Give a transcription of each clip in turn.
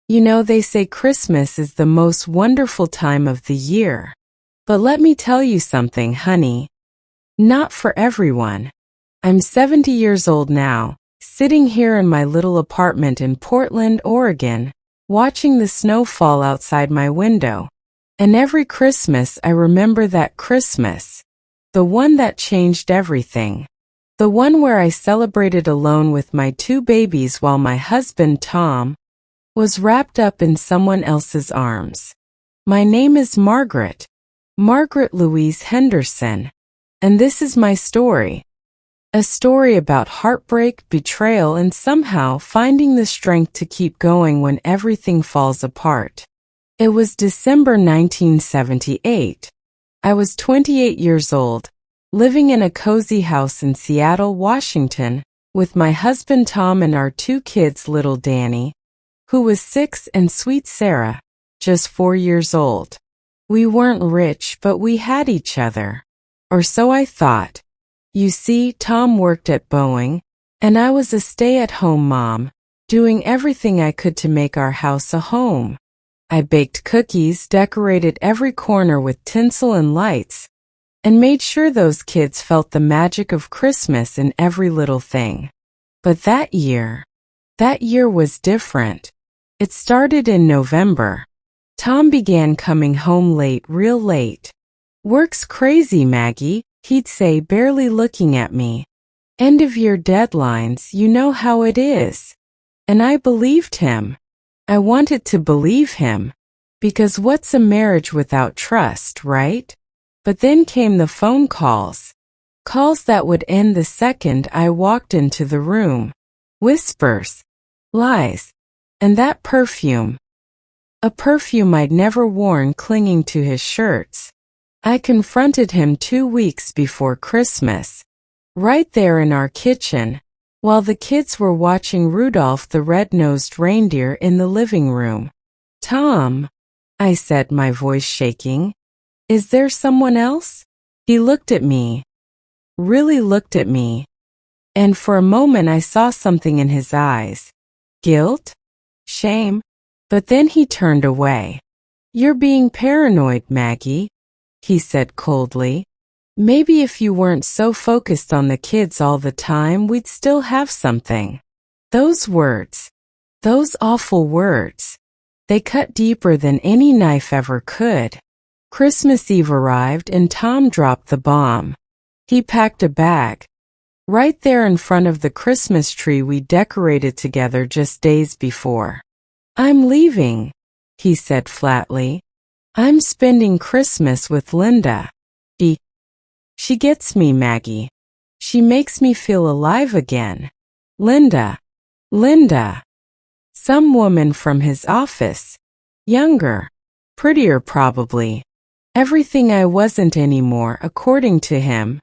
You know, they say Christmas is the most wonderful time of the year. But let me tell you something, honey. Not for everyone. I'm 70 years old now, sitting here in my little apartment in Portland, Oregon, watching the snow fall outside my window. And every Christmas I remember that Christmas. The one that changed everything. The one where I celebrated alone with my 2 babies while my husband, Tom, was wrapped up in someone else's arms. My name is Margaret Louise Henderson, and this is my story. A story about heartbreak, betrayal, and somehow finding the strength to keep going when everything falls apart. It was December 1978. I was 28 years old, living in a cozy house in Seattle, Washington, with my husband Tom and our 2 kids, little Danny, who was 6, and sweet Sarah, just 4 years old. We weren't rich, but we had each other. Or so I thought. You see, Tom worked at Boeing, and I was a stay-at-home mom, doing everything I could to make our house a home. I baked cookies, decorated every corner with tinsel and lights, and made sure those kids felt the magic of Christmas in every little thing. But that year was different. It started in November. Tom began coming home late, real late. "Work's crazy, Maggie," he'd say, barely looking at me. "End-of-year deadlines, you know how it is." And I believed him. I wanted to believe him, because what's a marriage without trust, right? But then came the phone calls that would end the second I walked into the room. Whispers, lies, and that perfume. A perfume I'd never worn clinging to his shirts. I confronted him 2 weeks before Christmas, right there in our kitchen, while the kids were watching Rudolph the Red-Nosed Reindeer in the living room. "Tom," I said, my voice shaking, "is there someone else?" He looked at me, really looked at me, and for a moment I saw something in his eyes. Guilt? Shame? But then he turned away. "You're being paranoid, Maggie," he said coldly. "Maybe if you weren't so focused on the kids all the time, we'd still have something." Those words, those awful words, they cut deeper than any knife ever could. Christmas Eve arrived and Tom dropped the bomb. He packed a bag. Right there in front of the Christmas tree we decorated together just days before. "I'm leaving," he said flatly. "I'm spending Christmas with Linda. She gets me, Maggie. She makes me feel alive again." Linda. Some woman from his office. Younger. Prettier probably. Everything I wasn't anymore, according to him.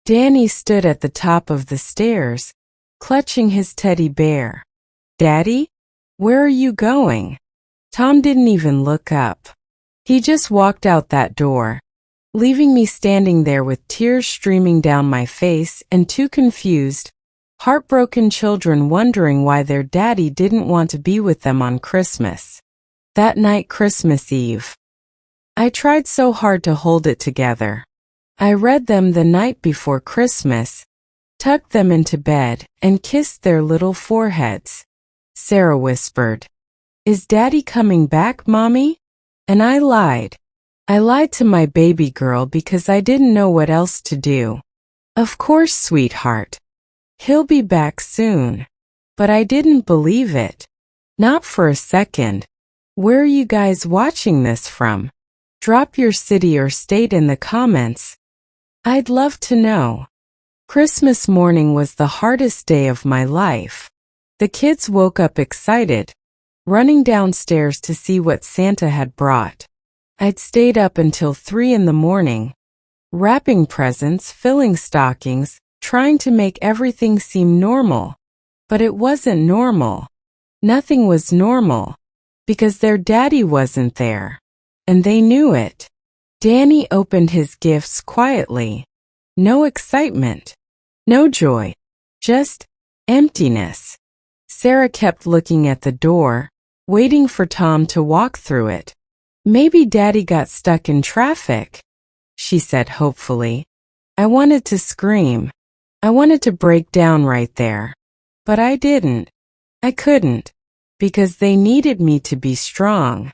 Danny stood at the top of the stairs, clutching his teddy bear. "Daddy? Where are you going?" Tom didn't even look up. He just walked out that door, leaving me standing there with tears streaming down my face and 2 confused, heartbroken children wondering why their daddy didn't want to be with them on Christmas. That night, Christmas Eve, I tried so hard to hold it together. I read them the night before Christmas, tucked them into bed, and kissed their little foreheads. Sarah whispered, "Is Daddy coming back, Mommy?" And I lied. I lied to my baby girl because I didn't know what else to do. "Of course, sweetheart. He'll be back soon." But I didn't believe it. Not for a second. Where are you guys watching this from? Drop your city or state in the comments. I'd love to know. Christmas morning was the hardest day of my life. The kids woke up excited, running downstairs to see what Santa had brought. I'd stayed up until 3 in the morning, wrapping presents, filling stockings, trying to make everything seem normal. But it wasn't normal. Nothing was normal, because their daddy wasn't there. And they knew it. Danny opened his gifts quietly. No excitement. No joy. Just emptiness. Sarah kept looking at the door, waiting for Tom to walk through it. Maybe Daddy got stuck in traffic, she said hopefully. I wanted to scream. I wanted to break down right there. But I didn't. I couldn't. Because they needed me to be strong.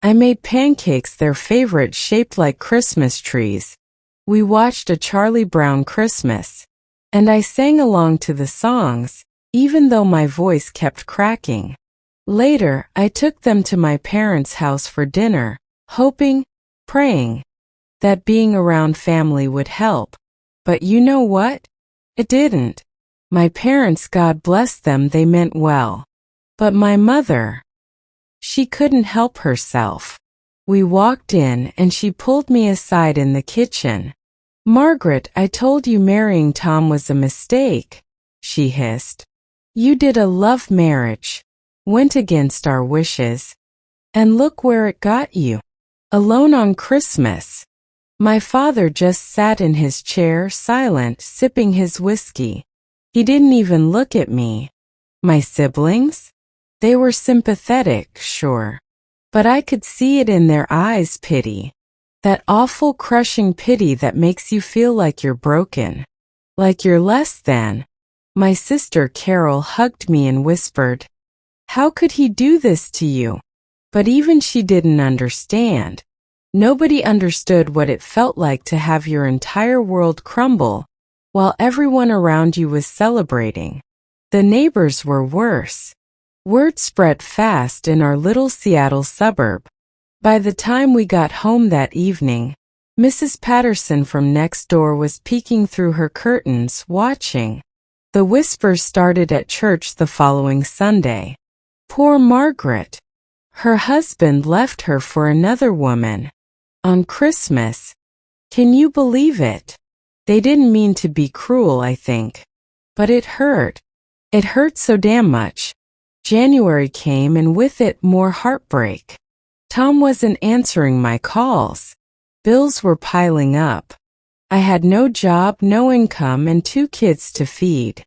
I made pancakes, their favorite, shaped like Christmas trees. We watched A Charlie Brown Christmas. And I sang along to the songs, even though my voice kept cracking. Later, I took them to my parents' house for dinner, hoping, praying, that being around family would help. But you know what? It didn't. My parents, God bless them, they meant well. But my mother, she couldn't help herself. We walked in and she pulled me aside in the kitchen. "Margaret, I told you marrying Tom was a mistake," she hissed. "You did a love marriage, went against our wishes, and look where it got you. Alone on Christmas." My father just sat in his chair, silent, sipping his whiskey. He didn't even look at me. My siblings? They were sympathetic, sure. But I could see it in their eyes, pity. That awful, crushing pity that makes you feel like you're broken. Like you're less than. My sister Carol hugged me and whispered, "How could he do this to you?" But even she didn't understand. Nobody understood what it felt like to have your entire world crumble, while everyone around you was celebrating. The neighbors were worse. Word spread fast in our little Seattle suburb. By the time we got home that evening, Mrs. Patterson from next door was peeking through her curtains, watching. The whispers started at church the following Sunday. Poor Margaret. Her husband left her for another woman. On Christmas. Can you believe it? They didn't mean to be cruel, I think. But it hurt. It hurt so damn much. January came and with it more heartbreak. Tom wasn't answering my calls. Bills were piling up. I had no job, no income, and 2 kids to feed.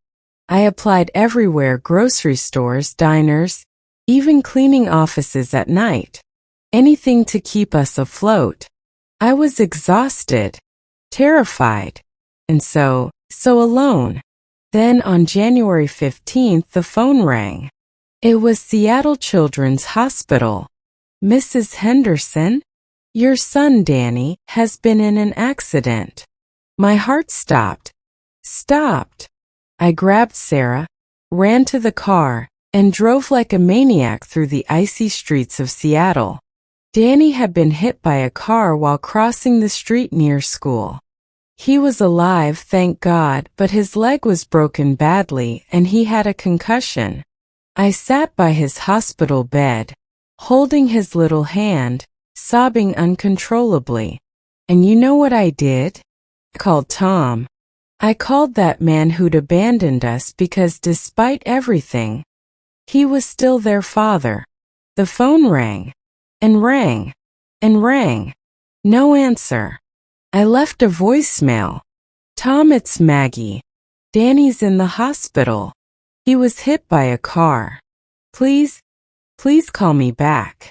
I applied everywhere, grocery stores, diners, even cleaning offices at night. Anything to keep us afloat. I was exhausted, terrified, and so alone. Then on January 15th, the phone rang. It was Seattle Children's Hospital. "Mrs. Henderson? Your son, Danny, has been in an accident." My heart stopped. I grabbed Sarah, ran to the car, and drove like a maniac through the icy streets of Seattle. Danny had been hit by a car while crossing the street near school. He was alive, thank God, but his leg was broken badly and he had a concussion. I sat by his hospital bed, holding his little hand, sobbing uncontrollably. And you know what I did? I called Tom. I called that man who'd abandoned us because despite everything, he was still their father. The phone rang. And rang. And rang. No answer. I left a voicemail. "Tom, it's Maggie. Danny's in the hospital. He was hit by a car. Please call me back."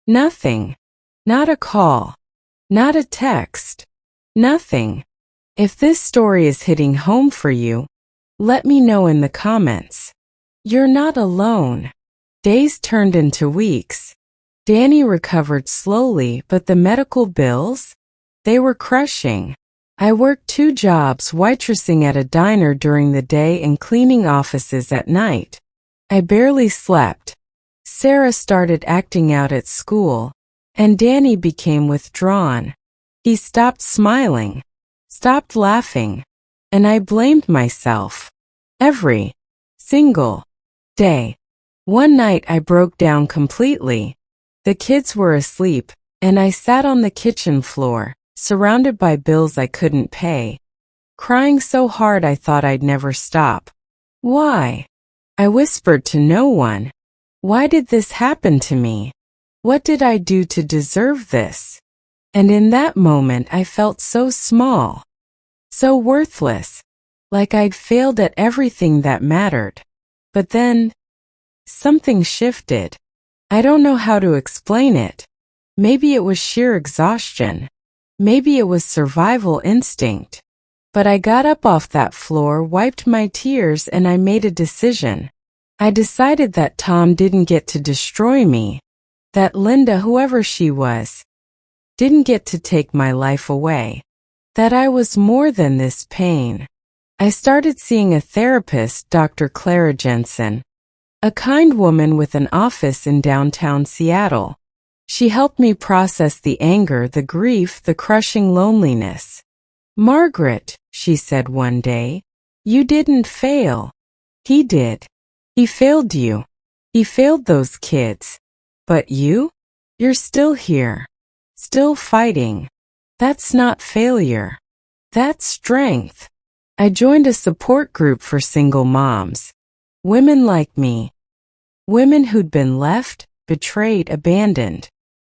Nothing. Not a call. Not a text. Nothing. If this story is hitting home for you, let me know in the comments. You're not alone. Days turned into weeks. Danny recovered slowly, but the medical bills? They were crushing. I worked 2 jobs, waitressing at a diner during the day and cleaning offices at night. I barely slept. Sarah started acting out at school, and Danny became withdrawn. He stopped smiling, stopped laughing, and I blamed myself. Every single day. One night I broke down completely. The kids were asleep, and I sat on the kitchen floor, surrounded by bills I couldn't pay, crying so hard I thought I'd never stop. Why? I whispered to no one. Why did this happen to me? What did I do to deserve this? And in that moment I felt so small, so worthless, like I'd failed at everything that mattered. But then, something shifted. I don't know how to explain it. Maybe it was sheer exhaustion. Maybe it was survival instinct. But I got up off that floor, wiped my tears, and I made a decision. I decided that Tom didn't get to destroy me. That Linda, whoever she was, didn't get to take my life away. That I was more than this pain. I started seeing a therapist, Dr. Clara Jensen, a kind woman with an office in downtown Seattle. She helped me process the anger, the grief, the crushing loneliness. "Margaret," she said one day, "you didn't fail. He did. He failed you. He failed those kids. But you're still here. Still fighting. That's not failure. That's strength." I joined a support group for single moms. Women like me. Women who'd been left, betrayed, abandoned.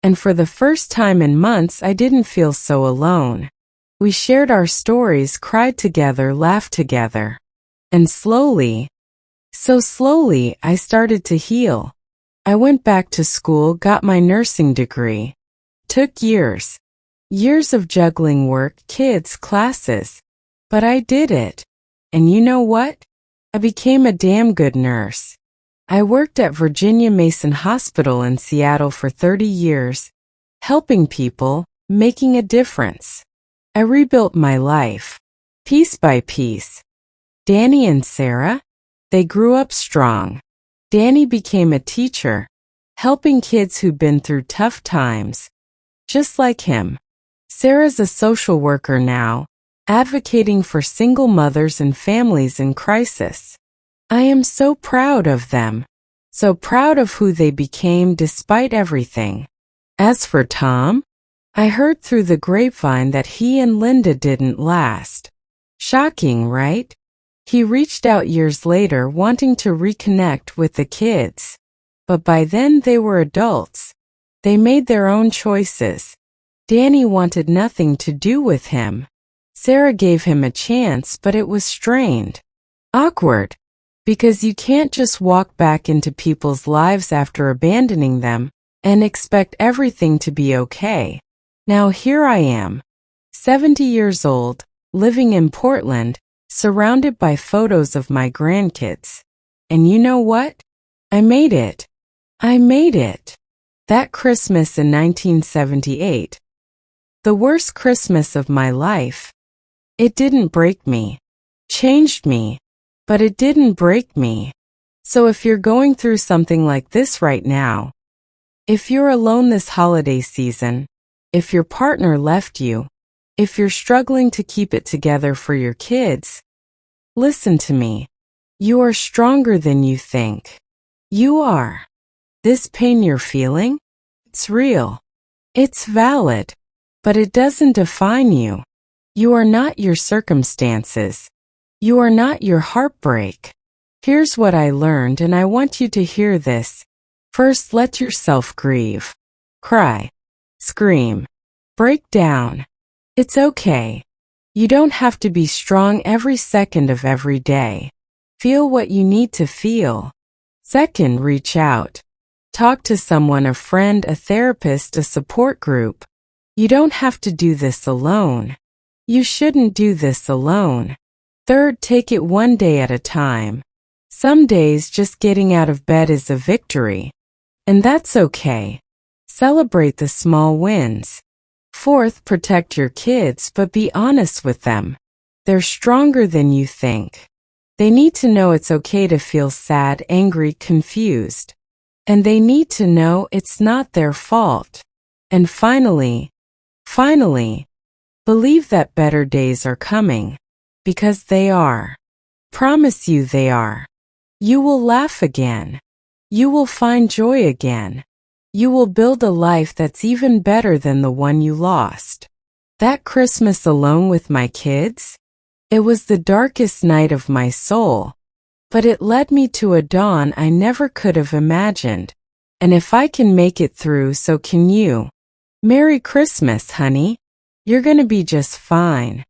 And for the first time in months, I didn't feel so alone. We shared our stories, cried together, laughed together. And slowly, so slowly, I started to heal. I went back to school, got my nursing degree. Took years. Years of juggling work, kids, classes. But I did it. And you know what? I became a damn good nurse. I worked at Virginia Mason Hospital in Seattle for 30 years, helping people, making a difference. I rebuilt my life, piece by piece. Danny and Sarah, they grew up strong. Danny became a teacher, helping kids who'd been through tough times, just like him. Sarah's a social worker now, advocating for single mothers and families in crisis. I am so proud of them, so proud of who they became despite everything. As for Tom, I heard through the grapevine that he and Linda didn't last. Shocking, right? He reached out years later wanting to reconnect with the kids. But by then they were adults. They made their own choices. Danny wanted nothing to do with him. Sarah gave him a chance, but it was strained. Awkward. Because you can't just walk back into people's lives after abandoning them and expect everything to be okay. Now here I am, 70 years old, living in Portland, surrounded by photos of my grandkids. And you know what? I made it. I made it. That Christmas in 1978. The worst Christmas of my life. It didn't break me. Changed me. But it didn't break me. So if you're going through something like this right now, if you're alone this holiday season, if your partner left you, if you're struggling to keep it together for your kids, listen to me. You are stronger than you think. You are. This pain you're feeling, it's real. It's valid. But it doesn't define you. You are not your circumstances. You are not your heartbreak. Here's what I learned, and I want you to hear this. First, let yourself grieve. Cry. Scream. Break down. It's okay. You don't have to be strong every second of every day. Feel what you need to feel. Second, reach out. Talk to someone, a friend, a therapist, a support group. You don't have to do this alone. You shouldn't do this alone. Third, take it one day at a time. Some days just getting out of bed is a victory. And that's okay. Celebrate the small wins. Fourth, protect your kids, but be honest with them. They're stronger than you think. They need to know it's okay to feel sad, angry, confused. And they need to know it's not their fault. And finally, believe that better days are coming. Because they are. Promise you they are. You will laugh again. You will find joy again. You will build a life that's even better than the one you lost. That Christmas alone with my kids? It was the darkest night of my soul. But it led me to a dawn I never could have imagined. And if I can make it through, so can you. Merry Christmas, honey. You're gonna be just fine.